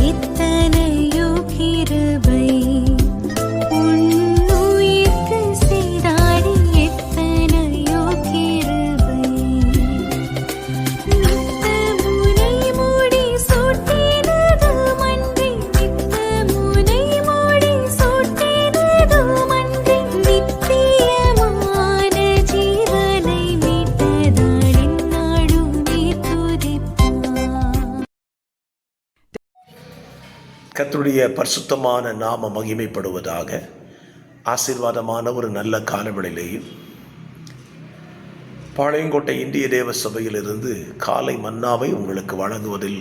எத்தனையோ கிருபை உன்னுயிர்க்கு செய்தாடி, எத்தனையோ கிருபை. நித்த முனை மூடி சூட்டினது மன்றி, நித்த முனை மூடி சூட்டினது மன்றி, நித்தியமான ஜீவனை மீட்டதால் எந்நாளுமே துதிப்பார். கர்த்தருடைய பரிசுத்தமான நாம மகிமைப்படுவதாக. ஆசீர்வாதமான ஒரு நல்ல காலவெளியிலேயும் பாளையங்கோட்டை இந்திய தேவ சபையிலிருந்து காலை மன்னாவை உங்களுக்கு வழங்குவதில்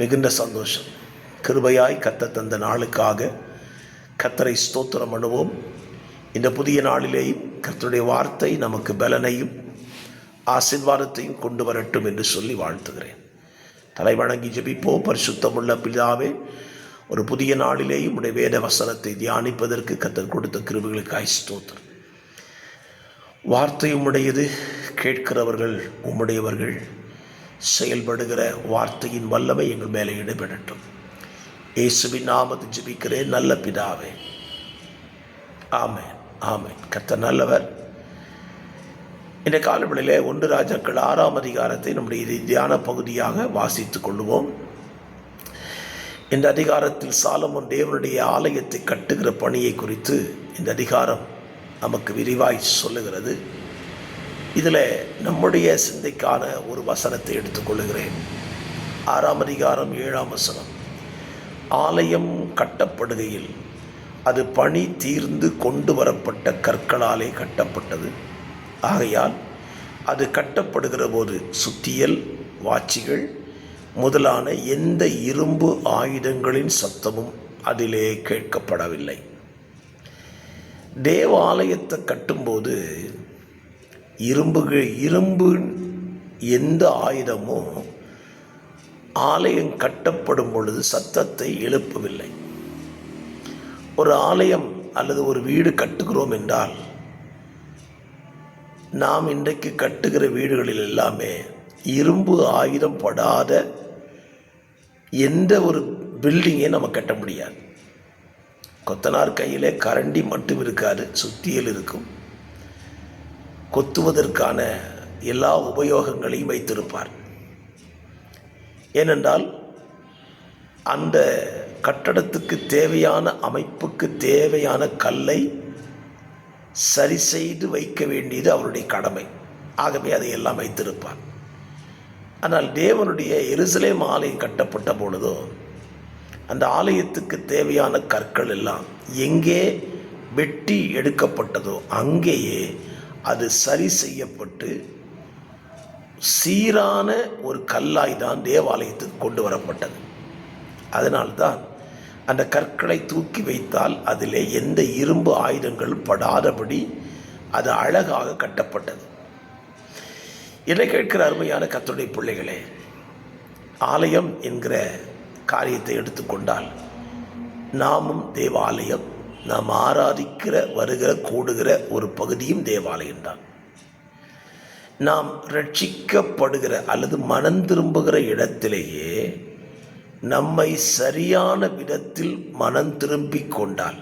மிகுந்த சந்தோஷம். கிருபையாய் கர்த்தர் தந்த நாளுக்காக கர்த்தரை ஸ்தோத்திரம் பண்ணுவோம். இந்த புதிய நாளிலேயும் கர்த்தருடைய வார்த்தை நமக்கு பலனையும் ஆசீர்வாதத்தையும் கொண்டு வரட்டும் என்று சொல்லி வாழ்த்துகிறேன். தலை வணங்கி ஜெபிப்போம். பரிசுத்தமுள்ள பிதாவே, ஒரு புதிய நாளிலேயும் உடைய வேத வசனத்தை தியானிப்பதற்கு கர்த்தர் கொடுத்த கிருபைகளுக்காய் ஸ்தோத்திரம். வார்த்தை உம்முடையது, கேட்கிறவர்கள் உம்முடையவர்கள். செயல்படுகிற வார்த்தையின் வல்லமை எங்கள் மேலே ஈடுபடட்டும். இயேசுவின் நாமத்தில் ஜெபிக்கிறேன் நல்ல பிதாவே, ஆமென், ஆமென். கர்த்தர் நல்லவர். இந்த காலவெளியிலே 1 ராஜாக்கள் 6ஆம் அதிகாரத்தை நம்முடைய தியான பகுதியாக வாசித்துக் கொள்வோம். இந்த அதிகாரத்தில் சாலமோன் தேவனுடைய ஆலயத்தை கட்டுகிற பணியை குறித்து இந்த அதிகாரம் நமக்கு விரிவாய் சொல்லுகிறது. இதில் நம்முடைய சிந்தைக்கான ஒரு வசனத்தை எடுத்துக்கொள்கிறேன். 6ஆம் அதிகாரம் 7ஆம் வசனம். ஆலயம் கட்டப்படுகையில் அது பணி தீர்ந்து கொண்டு வரப்பட்ட கற்களாலே கட்டப்பட்டது. ஆகையால் அது கட்டப்படுகிற போது சுத்தியல், வாச்சிகள் முதலான எந்த இரும்பு ஆயுதங்களின் சத்தமும் அதிலே கேட்கப்படவில்லை. தேவாலயத்தை கட்டும்போது இரும்பு எந்த ஆயுதமோ ஆலயம் கட்டப்படும் பொழுது சத்தத்தை எழுப்பவில்லை. ஒரு ஆலயம் அல்லது ஒரு வீடு கட்டுகிறோம் என்றால், நாம் இன்றைக்கு கட்டுகிற வீடுகளில் எல்லாமே இரும்பு ஆயுதம் படாத எந்த ஒரு பில்டிங்கை நம்ம கட்ட முடியாது. கொத்தனார் கையிலே கரண்டி மட்டும் இருக்காது, சுத்தியல் இருக்கும். கொத்துவதற்கான எல்லா உபயோகங்களையும் வைத்திருப்பார். ஏனென்றால் அந்த கட்டடத்துக்கு தேவையான அமைப்புக்கு தேவையான கல்லை சரி செய்து வைக்க வேண்டியது அவருடைய கடமை. ஆகவே அதை எல்லாம் வைத்திருப்பார். ஆனால் தேவனுடைய எருசலேம் ஆலயம் கட்டப்பட்ட பொழுதோ அந்த ஆலயத்துக்கு தேவையான கற்கள் எல்லாம் எங்கே வெட்டி எடுக்கப்பட்டதோ அங்கேயே அது சரி செய்யப்பட்டு சீரான ஒரு கல்லாய் தான் தேவாலயத்துக்கு கொண்டு வரப்பட்டது. அதனால்தான் அந்த கற்களை தூக்கி வைத்தால் அதிலே எந்த இரும்பு ஆயுதங்கள் படாதபடி அது அழகாக கட்டப்பட்டது. இதை கேட்கிற அருமையான கர்த்தருடைய பிள்ளைகளே, ஆலயம் என்கிற காரியத்தை எடுத்துக்கொண்டால் நாமும் தேவாலயம், நாம் ஆராதிக்கிற வருகிற கூடுகிற ஒரு பகுதியும் தேவாலயம்தான். நாம் ரட்சிக்கப்படுகிற அல்லது மனம் திரும்புகிற இடத்திலேயே நம்மை சரியான விதத்தில் மனம் திரும்பி கொண்டால்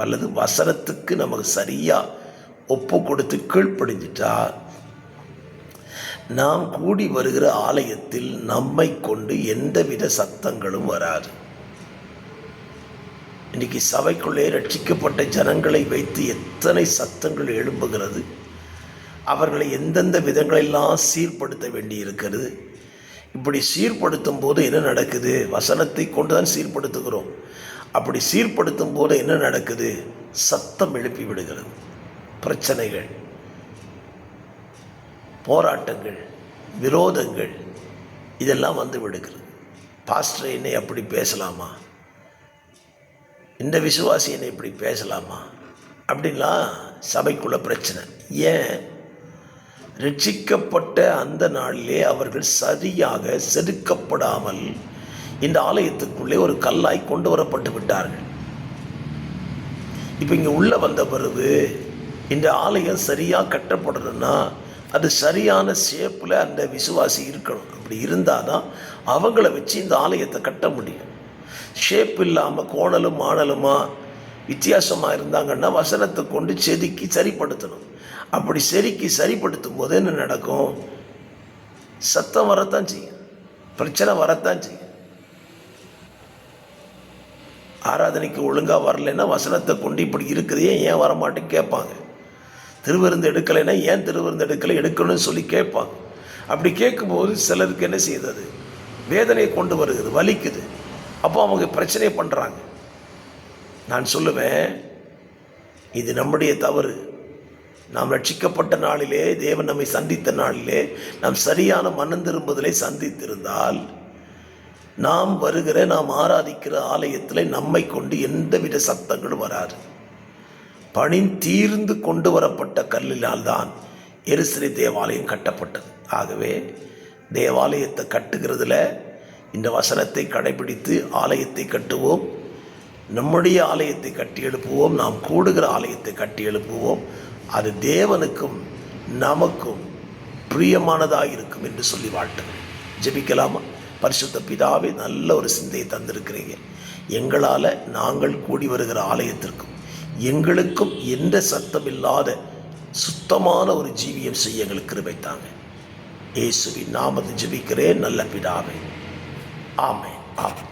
அல்லது வசனத்துக்கு நமக்கு சரியாக ஒப்பு கொடுத்து கீழ்ப்படிஞ்சிட்டால் நாம் கூடி வருகிற ஆலயத்தில் நம்மை கொண்டு எந்தவித சத்தங்களும் வராது. இன்றைக்கி சபைக்குள்ளே ரட்சிக்கப்பட்ட ஜனங்களை வைத்து எத்தனை சத்தங்கள் எழும்புகிறது. அவர்களை எந்தெந்த விதங்களெல்லாம் சீர்படுத்த வேண்டி இருக்கிறது. இப்படி சீர்படுத்தும் போது என்ன நடக்குது? வசனத்தை கொண்டு தான் சீர்படுத்துகிறோம். அப்படி சீர்படுத்தும் போது என்ன நடக்குது? சத்தம் எழுப்பி விடுகிறது. பிரச்சனைகள், போராட்டங்கள், விரோதங்கள் இதெல்லாம் வந்து விடுகிறது. பாஸ்டர் என்னை அப்படி பேசலாமா, இந்த விசுவாசி என்னை இப்படி பேசலாமா அப்படின்லாம் சபைக்குள்ள பிரச்சனை. ஏன்? ரட்சிக்கப்பட்ட அந்த நாளிலே அவர்கள் சரியாக செதுக்கப்படாமல் இந்த ஆலயத்துக்குள்ளே ஒரு கல்லாய் கொண்டு வரப்பட்டு விட்டார்கள். இப்போ இங்கே உள்ளே வந்த பிறகு இந்த ஆலயம் சரியாக கட்டப்படணும்னா அது சரியான ஷேப்பில் அந்த விசுவாசி இருக்கணும். அப்படி இருந்தால் தான் அவங்கள வச்சு இந்த ஆலயத்தை கட்ட முடியும். ஷேப் இல்லாமல் கோணலும் மாணலுமா வித்தியாசமாக இருந்தாங்கன்னா வசனத்தை கொண்டு செதுக்கி சரிப்படுத்தணும். அப்படி செதுக்கி சரிப்படுத்தும் போது என்ன நடக்கும்? சத்தம் வரத்தான் செய்யும், பிரச்சனை வரத்தான் செய்யும். ஆராதனைக்கு ஒழுங்காக வரலைன்னா வசனத்தை கொண்டு இப்படி இருக்குதே ஏன் வரமாட்டேன்னு கேட்பாங்க. திருவிருந்து எடுக்கலைன்னா ஏன் திருவிருந்து எடுக்கணும்னு சொல்லி கேட்பாங்க. அப்படி கேட்கும்போது சிலருக்கு என்ன செய்யுது? வேதனையை கொண்டு வருகிறது, வலிக்குது. அப்போ அவங்க பிரச்சனை பண்ணுறாங்க. நான் சொல்லுவேன், இது நம்முடைய தவறு. நாம் ரட்சிக்கப்பட்ட நாளிலே, தேவன் நம்மை சந்தித்த நாளிலே, நாம் சரியான மனம் திரும்புதலை சந்தித்திருந்தால் நாம் வருகிற, நாம் ஆராதிக்கிற ஆலயத்தில் நம்மை கொண்டு எந்தவித சத்தங்களும் வராது. பணி தீர்ந்து கொண்டு வரப்பட்ட கல்லினால் தான் எருசலேம் தேவாலயம் கட்டப்பட்டது. ஆகவே தேவாலயத்தை கட்டுகிறதுல இந்த வசனத்தை கடைபிடித்து ஆலயத்தை கட்டுவோம். நம்முடைய ஆலயத்தை கட்டி எழுப்புவோம். நாம் கூடுகிற ஆலயத்தை கட்டி எழுப்புவோம். அது தேவனுக்கும் நமக்கும் பிரியமானதாக இருக்கும் என்று சொல்லி வாழ்த்துகிறேன். ஜெபிக்கலாமா? பரிசுத்த பிதாவே, நல்ல ஒரு சிந்தையை தந்திருக்கிறீங்க. எங்களால் நாங்கள் கூடி வருகிற ஆலயத்திற்கும் எங்களுக்கும் எந்த சத்தமில்லாத சுத்தமான ஒரு ஜீவியம் செய்ய எங்களுக்கு கிருபை தாங்க. இயேசுவின் நாமத்தில் ஜெபிக்கிறேன் நல்ல பிதாவே. ஆமென். ஆமென்.